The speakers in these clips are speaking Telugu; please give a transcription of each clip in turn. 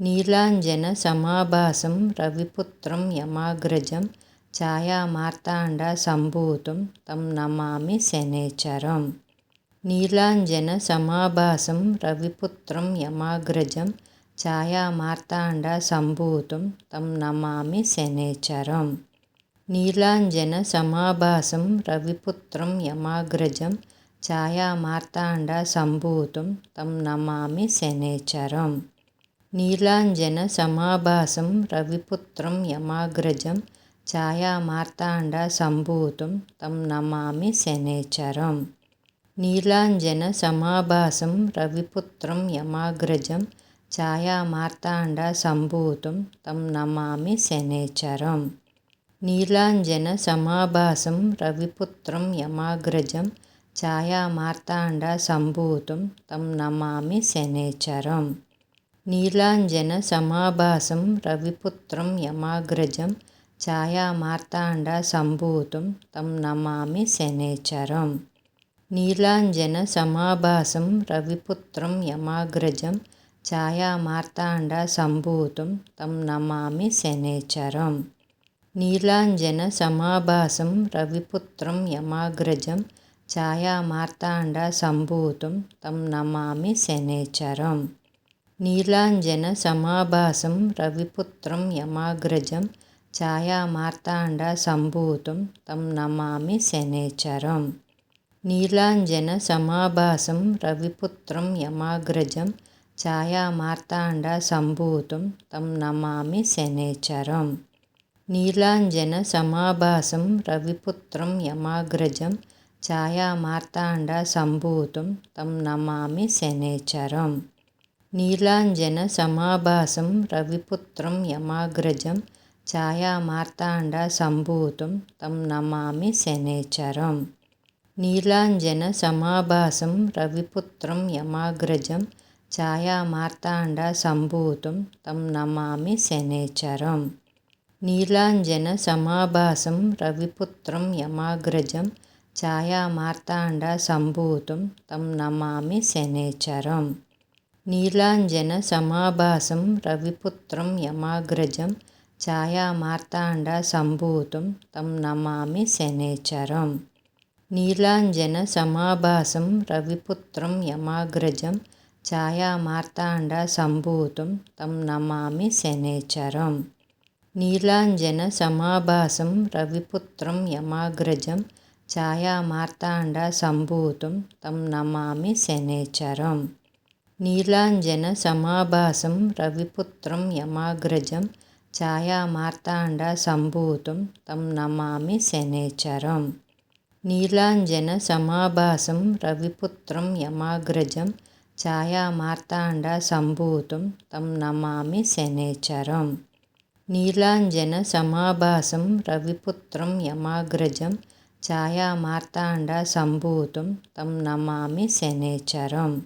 నీలాంజనసమాభాసం రవిపుత్రం యమాగ్రజం ఛాయామార్తాండసంభూతం తం నమామి శనేశ్వరం. నీలాంజనసమాభాసం రవిపుత్రం యమాగ్రజం ఛాయామార్తాండసంభూతం తం నమామి శనేశ్వరం. నీలాంజనసమాభాసం రవిపుత్రం యమాగ్రజం ఛాయామార్తాండసంభూతం తం నమామి శనేశ్వరం. నీలాంజనసమాభాసం రవిపుత్రం యమాగ్రజం ఛాయామార్తాండసంభూతం తం నమామి శనేశ్వరం. నీలాంజనసమాభాసం రవిపుత్రం యమాగ్రజం ఛాయామార్తాండసంభూతం తం నమామి శనేశ్వరం. నీలాంజనసమాభాసం రవిపుత్రం యమాగ్రజం ఛాయామార్తాండసంభూతం తం నమామి శనేశ్వరం. నీలాంజనసమాభాసం రవిపుత్రం యమాగ్రజం ఛాయామార్తాండసంభూతం తం నమామి శనేశ్వరం. నీలాంజనసమాభాసం రవిపుత్రం యమాగ్రజం ఛాయామార్తాండసంభూతం తం నమామి శనేశ్వరం. నీలాంజనసమాభాసం రవిపుత్రం యమాగ్రజం ఛాయామార్తాండసంభూతం తం నమామి శనేశ్వరం. నీలాంజనసమాభాసం రవిపుత్రం యమాగ్రజం ఛాయామార్తాండసంభూతం తం నమామి శనేశ్వరం. నీలాంజనసమాభాసం రవిపుత్రం యమాగ్రజం ఛాయామార్తాండసంభూతం తం నమామి శనేశ్వరం. నీలాంజనసమాభాసం రవిపుత్రం యమాగ్రజం ఛాయామార్తాండసంభూతం తం నమామి శనేశ్వరం. నీలాంజనసమాభాసం రవిపుత్రం యమాగ్రజం ఛాయామార్తాండసంభూతం తం నమామి శనేశ్వరం. నీలాంజనసమాభాసం రవిపుత్రం యమాగ్రజం ఛాయామార్తాండసంభూతం తం నమామి శనేశ్వరం. నీలాంజనసమాభాసం రవిపుత్రం యమాగ్రజం ఛాయామార్తాండసంభూతం తం నమామి శనేశ్వరం. నీలాంజనసమాభాసం రవిపుత్రం యమాగ్రజం ఛాయామార్తాండసంభూతం తం నమామి శనేశ్వరం. నీలాంజనసమాభాసం రవిపుత్రం యమాగ్రజం ఛాయామార్తాండసంభూతం తం నమామి శనేశ్వరం. నీలాంజనసమాభాసం రవిపుత్రం యమాగ్రజం ఛాయామార్తాండసంభూతం తం నమామి శనేశ్వరం. నీలాంజనసమాభాసం రవిపుత్రం యమాగ్రజం ఛాయామార్తాండసంభూతం తం నమామి శనేశ్వరం. నీలాంజనసమాభాసం రవిపుత్రం యమాగ్రజం ఛాయామార్తాండసంభూతం తం నమామి శనేశ్వరం. నీలాంజనసమాభాసం రవిపుత్రం యమాగ్రజం ఛాయామార్తాండసంభూతం తం నమామి శనేశ్వరం.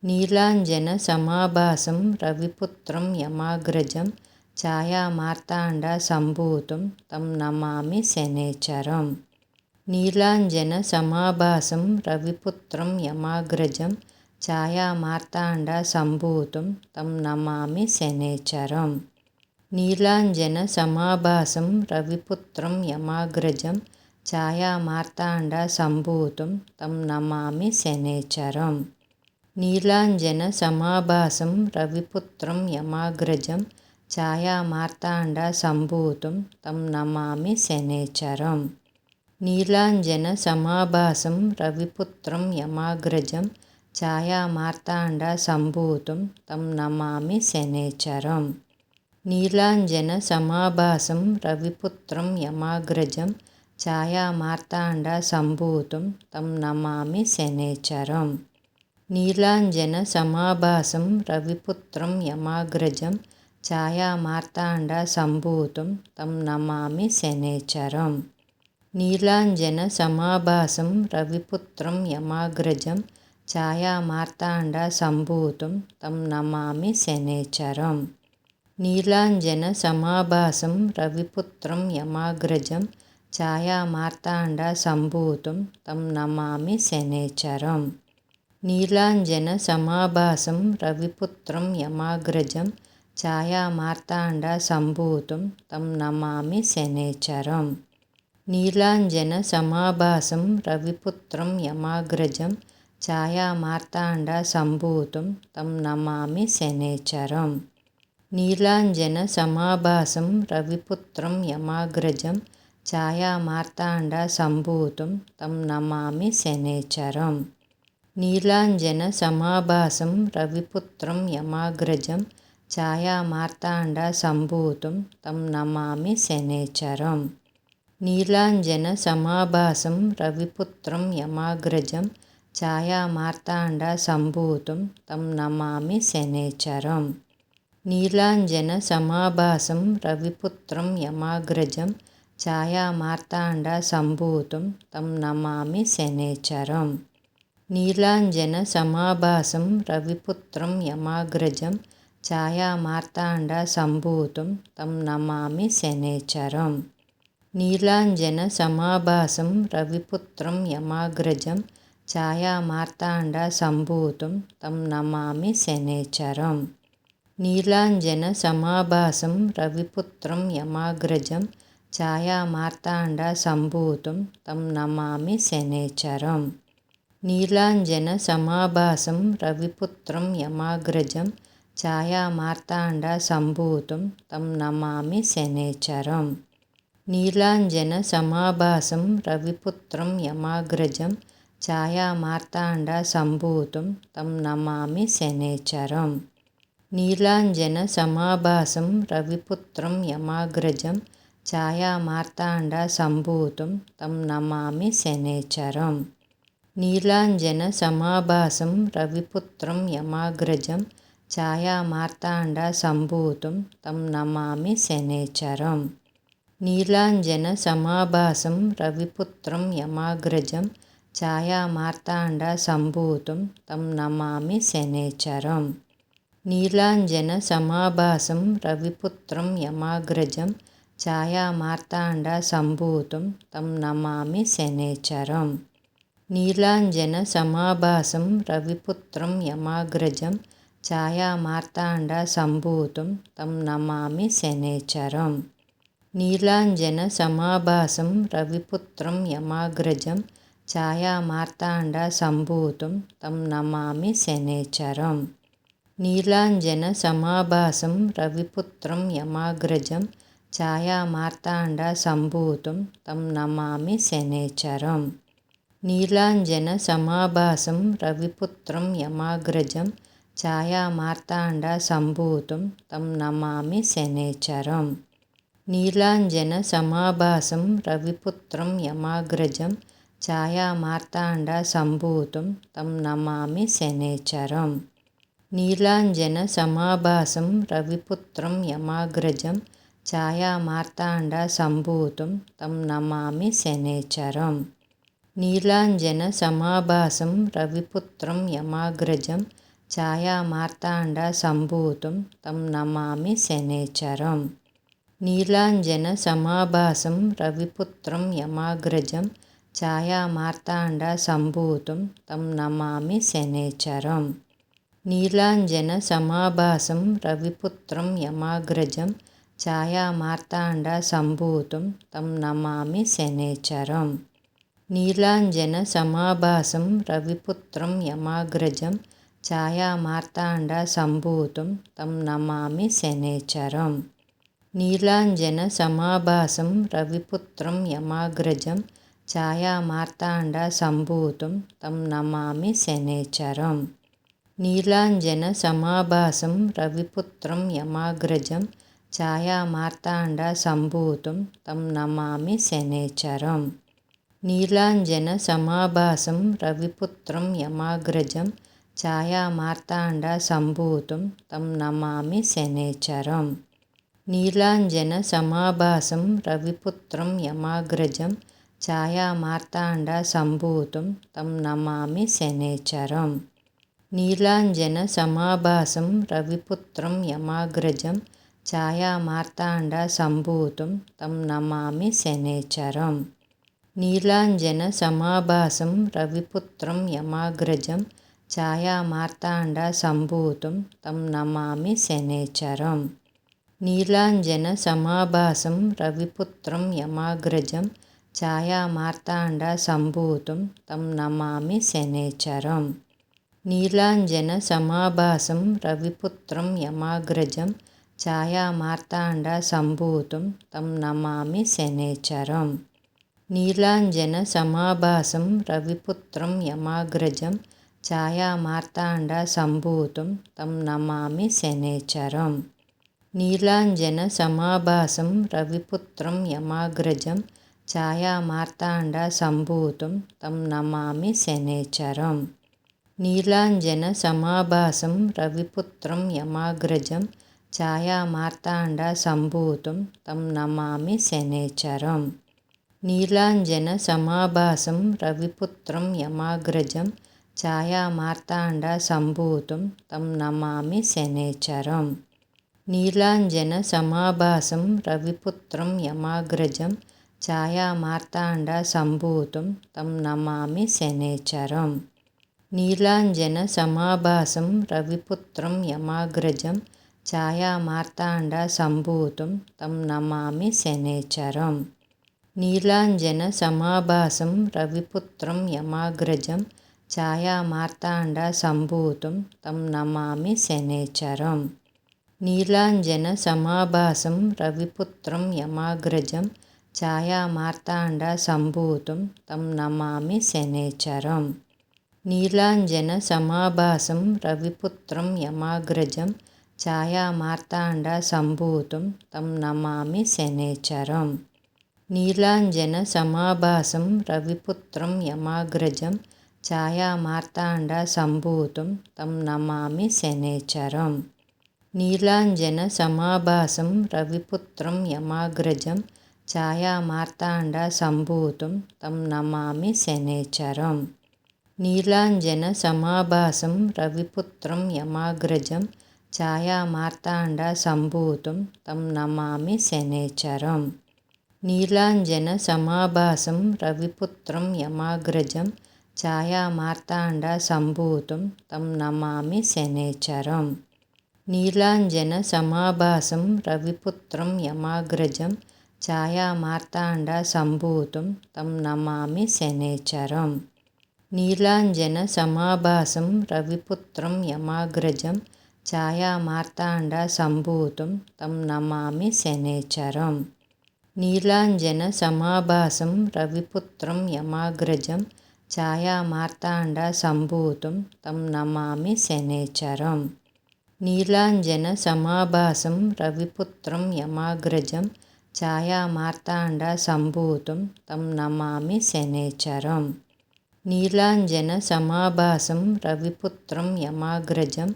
నీలాంజనసమాభాసం రవిపుత్రం యమాగ్రజం ఛాయామార్తాండసంభూతం తం నమామి శనేశ్వరం. నీలాంజనసమాభాసం రవిపుత్రం యమాగ్రజం ఛాయామార్తాండసంభూతం తం నమామి శనేశ్వరం. నీలాంజనసమాభాసం రవిపుత్రం యమాగ్రజం ఛాయామార్తాండసంభూతం తం నమామి శనేశ్వరం. నీలాంజనసమాభాసం రవిపుత్రం యమాగ్రజం ఛాయామార్తాండసంభూతం తం నమామి శనేశ్వరం. నీలాంజనసమాభాసం రవిపుత్రం యమాగ్రజం ఛాయామార్తాండసంభూతం తం నమామి శనేశ్వరం. నీలాంజనసమాభాసం రవిపుత్రం యమాగ్రజం ఛాయామార్తాండసంభూతం తం నమామి శనేశ్వరం. నీలాంజనసమాభాసం రవిపుత్రం యమాగ్రజం ఛాయామార్తాండసంభూతం తం నమామి శనేశ్వరం. నీలాంజనసమాభాసం రవిపుత్రం యమాగ్రజం ఛాయామార్తాండసంభూతం తం నమామి శనేశ్వరం. నీలాంజనసమాభాసం రవిపుత్రం యమాగ్రజం ఛాయామార్తాండసంభూతం తం నమామి శనేశ్వరం. నీలాంజనసమాభాసం రవిపుత్రం యమాగ్రజం ఛాయామార్తాండసంభూతం తం నమామి శనేశ్వరం. నీలాంజనసమాభాసం రవిపుత్రం యమాగ్రజం ఛాయామార్తాండసంభూతం తం నమామి శనేశ్వరం. నీలాంజనసమాభాసం రవిపుత్రం యమాగ్రజం ఛాయామార్తాండసంభూతం తం నమామి శనేశ్వరం. నీలాంజనసమాభాసం రవిపుత్రం యమాగ్రజం ఛాయామార్తాండసంభూతం తం నమామి శనేశ్వరం. నీలాంజనసమాభాసం రవిపుత్రం యమాగ్రజం ఛాయామార్తాండసంభూతం తం నమామి శనేశ్వరం. నీలాంజనసమాభాసం రవిపుత్రం యమాగ్రజం ఛాయామార్తాండసంభూతం తం నమామి శనేశ్వరం. నీలాంజనసమాభాసం రవిపుత్రం యమాగ్రజం ఛాయామార్తాండసంభూతం తం నమామి శనేశ్వరం. నీలాంజనసమాభాసం రవిపుత్రం యమాగ్రజం ఛాయామార్తాండసంభూతం తం నమామి శనేశ్వరం. నీలాంజనసమాభాసం రవిపుత్రం యమాగ్రజం ఛాయామార్తాండసంభూతం తం నమామి శనేశ్వరం. నీలాంజనసమాభాసం రవిపుత్రం యమాగ్రజం ఛాయామార్తాండసంభూతం తం నమామి శనేశ్వరం. నీలాంజనసమాభాసం రవిపుత్రం యమాగ్రజం ఛాయామార్తాండసంభూతం తం నమామి శనేశ్వరం. నీలాంజనసమాభాసం రవిపుత్రం యమాగ్రజం ఛాయామార్తాండసంభూతం తం నమామి శనేశ్వరం. నీలాంజనసమాభాసం రవిపుత్రం యమాగ్రజం ఛాయామార్తాండసంభూతం తం నమామి శనేశ్వరం. నీలాంజనసమాభాసం రవిపుత్రం యమాగ్రజం ఛాయామార్తాండసంభూతం తం నమామి శనేశ్వరం. నీలాంజనసమాభాసం రవిపుత్రం యమాగ్రజం ఛాయామార్తాండసంభూతం తం నమామి శనేశ్వరం. నీలాంజనసమాభాసం రవిపుత్రం యమాగ్రజం ఛాయామార్తాండసంభూతం తం నమామి శనేశ్వరం. నీలాంజనసమాభాసం రవిపుత్రం యమాగ్రజం ఛాయామార్తాండసంభూతం తం నమామి శనేశ్వరం. నీలాంజనసమాభాసం రవిపుత్రం యమాగ్రజం ఛాయామార్తాండసంభూతం తం నమామి శనేశ్వరం. నీలాంజనసమాభాసం రవిపుత్రం యమాగ్రజం ఛాయామార్తాండసంభూతం తం నమామి శనేశ్వరం. నీలాంజనసమాభాసం రవిపుత్రం యమాగ్రజం ఛాయామార్తాండసంభూతం తం నమామి శనేశ్వరం. నీలాంజనసమాభాసం రవిపుత్రం యమాగ్రజం ఛాయామార్తాండసంభూతం తం నమామి శనేశ్వరం. నీలాంజనసమాభాసం రవిపుత్రం యమాగ్రజం ఛాయామార్తాండసంభూతం తం నమామి శనేశ్వరం. నీలాంజనసమాభాసం రవిపుత్రం యమాగ్రజం ఛాయామార్తాండసంభూతం తం నమామి శనేశ్వరం. నీలాంజనసమాభాసం రవిపుత్రం యమాగ్రజం ఛాయామార్తాండసంభూతం తం నమామి శనేశ్వరం. నీలాంజనసమాభాసం రవిపుత్రం యమాగ్రజం ఛాయామార్తాండసంభూతం తం నమామి శనేశ్వరం. నీలాంజనసమాభాసం రవిపుత్రం యమాగ్రజం ఛాయామార్తాండసంభూతం తం నమామి శనేశ్వరం. నీలాంజనసమాభాసం రవిపుత్రం యమాగ్రజం ఛాయామార్తాండసంభూతం తం నమామి శనేశ్వరం. నీలాంజనసమాభాసం రవిపుత్రం యమాగ్రజం ఛాయామార్తాండసంభూతం తం నమామి శనేశ్వరం. నీలాంజనసమాభాసం రవిపుత్రం యమాగ్రజం ఛాయామార్తాండసంభూతం తం నమామి శనేశ్వరం. నీలాంజనసమాభాసం రవిపుత్రం యమాగ్రజం ఛాయామార్తాండసంభూతం తం నమామి శనేశ్వరం. నీలాంజనసమాభాసం రవిపుత్రం యమాగ్రజం ఛాయామార్తాండసంభూతం తం నమామి శనేశ్వరం. నీలాంజనసమాభాసం రవిపుత్రం యమాగ్రజం ఛాయామార్తాండసంభూతం తం నమామి శనేశ్వరం. నీలాంజనసమాభాసం రవిపుత్రం యమాగ్రజం ఛాయామార్తాండసంభూతం తం నమామి శనేశ్వరం. నీలాంజనసమాభాసం రవిపుత్రం యమాగ్రజం ఛాయామార్తాండసంభూతం తం నమామి శనేశ్వరం. నీలాంజనసమాభాసం రవిపుత్రం యమాగ్రజం ఛాయామార్తాండసంభూతం తం నమామి శనేశ్వరం. నీలాంజనసమాభాసం రవిపుత్రం యమాగ్రజం ఛాయామార్తాండసంభూతం తం నమామి శనేశ్వరం. నీలాంజనసమాభాసం రవిపుత్రం యమాగ్రజం ఛాయామార్తాండసంభూతం తం నమామి శనేశ్వరం. నీలాంజనసమాభాసం రవిపుత్రం యమాగ్రజం ఛాయామార్తాండసంభూతం తం నమామి శనేశ్వరం. నీలాంజనసమాభాసం రవిపుత్రం యమాగ్రజం ఛాయామార్తాండసంభూతం తం నమామి శనేశ్వరం. నీలాంజనసమాభాసం రవిపుత్రం యమాగ్రజం ఛాయామార్తాండసంభూతం తం నమామి శనేశ్వరం. నీలాంజనసమాభాసం రవిపుత్రం యమాగ్రజం ఛాయామార్తాండసంభూతం తం నమామి శనేశ్వరం. నీలాంజనసమాభాసం రవిపుత్రం యమాగ్రజం ఛాయామార్తాండసంభూతం తం నమామి శనేశ్వరం. నీలాంజనసమాభాసం రవిపుత్రం యమాగ్రజం ఛాయామార్తాండసంభూతం తం నమామి శనేశ్వరం. నీలాంజనసమాభాసం రవిపుత్రం యమాగ్రజం ఛాయామార్తాండసంభూతం తం నమామి శనేశ్వరం. నీలాంజనసమాభాసం రవిపుత్రం యమాగ్రజం ఛాయామార్తాండసంభూతం తం నమామి శనేశ్వరం. నీలాంజనసమాభాసం రవిపుత్రం యమాగ్రజం ఛాయామార్తాండసంభూతం తం నమామి శనేశ్వరం. నీలాంజనసమాభాసం రవిపుత్రం యమాగ్రజం ఛాయామార్తాండసంభూతం తం నమామి శనేశ్వరం. నీలాంజనసమాభాసం రవిపుత్రం యమాగ్రజం ఛాయామార్తాండసంభూతం తం నమామి శనేశ్వరం. నీలాంజనసమాభాసం రవిపుత్రం యమాగ్రజం ఛాయామార్తాండసంభూతం తం నమామి శనేశ్వరం. నీలాంజనసమాభాసం రవిపుత్రం యమాగ్రజం ఛాయామార్తాండసంభూతం తం నమామి శనేశ్వరం. నీలాంజనసమాభాసం రవిపుత్రం యమాగ్రజం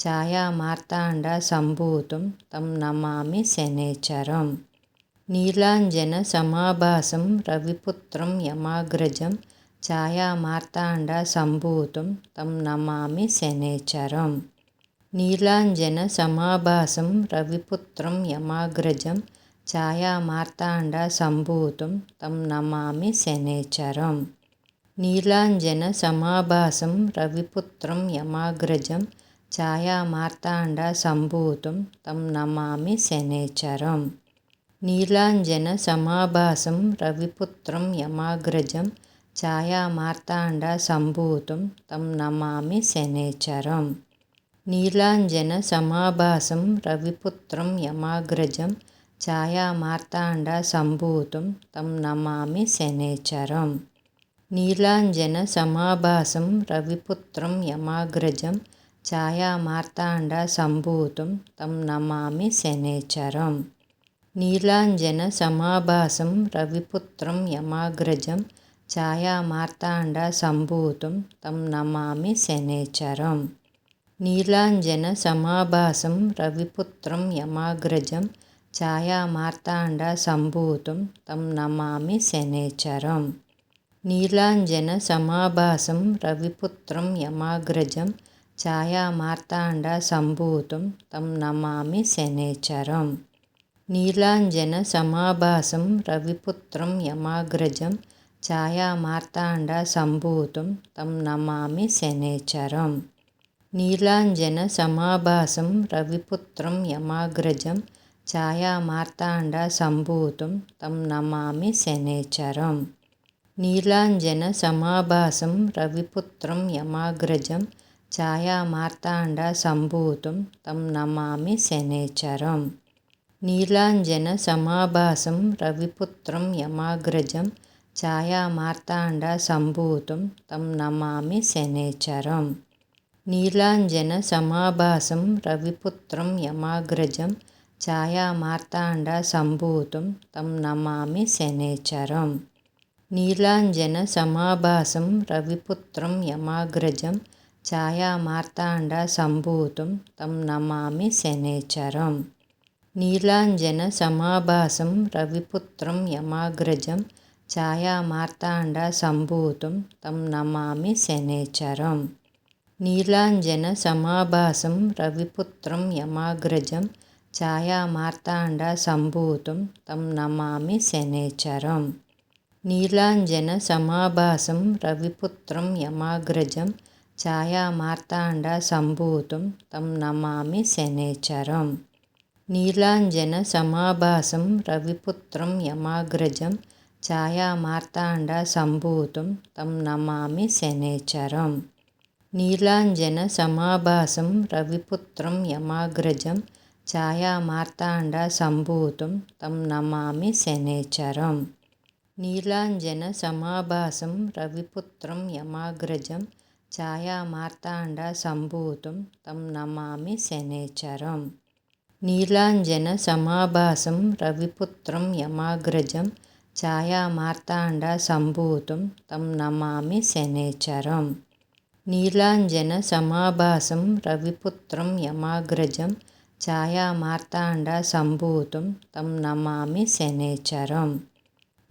ఛాయామార్తాండసంభూతం తం నమామి శనేశ్వరం. నీలాంజనసమాభాసం రవిపుత్రం యమాగ్రజం ఛాయామార్తాండసంభూతం తం నమామి శనేశ్వరం. నీలాంజనసమాభాసం రవిపుత్రం యమాగ్రజం ఛాయామార్తాండసంభూతం తం నమామి శనేశ్వరం. నీలాంజనసమాభాసం రవిపుత్రం యమాగ్రజం ఛాయామార్తాండసంభూతం తం నమామి శనేశ్వరం. నీలాంజనసమాభాసం రవిపుత్రం యమాగ్రజం ఛాయామార్తాండసంభూతం తం నమామి శనేశ్వరం. నీలాంజనసమాభాసం రవిపుత్రం యమాగ్రజం ఛాయామార్తాండసంభూతం తం నమామి శనేశ్వరం. నీలాంజనసమాభాసం రవిపుత్రం యమాగ్రజం ఛాయామార్తాండసంభూతం తం నమామి శనేశ్వరం. నీలాంజనసమాభాసం రవిపుత్రం యమాగ్రజం ఛాయామార్తాండసంభూతం తం నమామి శనేశ్వరం. నీలాంజనసమాభాసం రవిపుత్రం యమాగ్రజం ఛాయామార్తాండసంభూతం తం నమామి శనేశ్వరం. నీలాంజనసమాభాసం రవిపుత్రం యమాగ్రజం ఛాయామార్తాండసంభూతం తం నమామి శనేశ్వరం. నీలాంజనసమాభాసం రవిపుత్రం యమాగ్రజం ఛాయామార్తాండసంభూతం తం నమామి శనేశ్వరం. నీలాంజనసమాభాసం రవిపుత్రం యమాగ్రజం ఛాయామార్తాండసంభూతం తం నమామి శనేశ్వరం. నీలాంజనసమాభాసం రవిపుత్రం యమాగ్రజం ఛాయామార్తాండసంభూతం తం నమామి శనేశ్వరం. నీలాంజనసమాభాసం రవిపుత్రం యమాగ్రజం ఛాయామార్తాండసంభూతం తం నమామి శనేశ్వరం. నీలాంజనసమాభాసం రవిపుత్రం యమాగ్రజం ఛాయామార్తాండసంభూతం తం నమామి శనేశ్వరం. నీలాంజనసమాభాసం రవిపుత్రం యమాగ్రజం ఛాయామార్తాండసంభూతం తం నమామి శనేశ్వరం. నీలాంజనసమాభాసం రవిపుత్రం యమాగ్రజం ఛాయామార్తాండసంభూతం తం నమామి శనేశ్వరం. నీలాంజనసమాభాసం రవిపుత్రం యమాగ్రజం ఛాయామార్తాండసంభూతం తం నమామి శనేశ్వరం. నీలాంజనసమాభాసం రవిపుత్రం యమాగ్రజం ఛాయామార్తాండసంభూతం తం నమామి శనేశ్వరం. నీలాంజనసమాభాసం రవిపుత్రం యమాగ్రజం ఛాయామార్తాండసంభూతం తం నమామి శనేశ్వరం. నీలాంజనసమాభాసం రవిపుత్రం యమాగ్రజం ఛాయామార్తాండసంభూతం తం నమామి శనేశ్వరం. నీలాంజనసమాభాసం రవిపుత్రం యమాగ్రజం ఛాయామార్తాండసంభూతం తం నమామి శనేశ్వరం. నీలాంజనసమాభాసం రవిపుత్రం యమాగ్రజం ఛాయామార్తాండసంభూతం తం నమామి శనేశ్వరం. నీలాంజనసమాభాసం రవిపుత్రం యమాగ్రజం ఛాయామార్తాండసంభూతం తం నమామి శనేశ్వరం.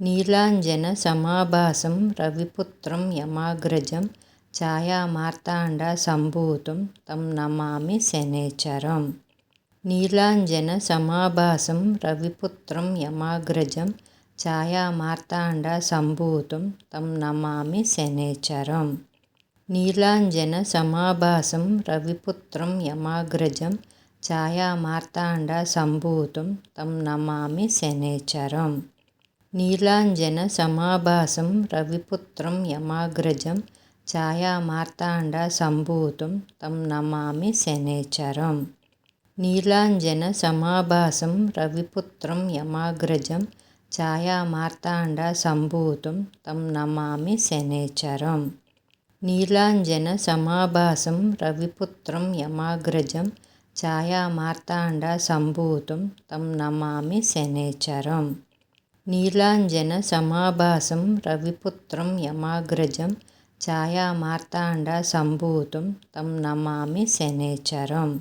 నీలాంజనసమాభాసం రవిపుత్రం యమాగ్రజం ఛాయామార్తాండసంభూతం తం నమామి శనేశ్వరం. నీలాంజనసమాభాసం రవిపుత్రం యమాగ్రజం ఛాయామార్తాండసంభూతం తం నమామి శనేశ్వరం. నీలాంజనసమాభాసం రవిపుత్రం యమాగ్రజం ఛాయామార్తాండసంభూతం తం నమామి శనేశ్వరం. నీలాంజనసమాభాసం రవిపుత్రం యమాగ్రజం ఛాయామార్తాండసంభూతం తం నమామి శనేశ్వరం. నీలాంజనసమాభాసం రవిపుత్రం యమాగ్రజం ఛాయామార్తాండసంభూతం తం నమామి శనేశ్వరం. నీలాంజనసమాభాసం రవిపుత్రం యమాగ్రజం ఛాయామార్తాండసంభూతం తం నమామి శనేశ్వరం. నీలాంజనసమాభాసం రవిపుత్రం యమాగ్రజం ఛాయామార్తాండసంభూతం తం నమామి శనేశ్వరం.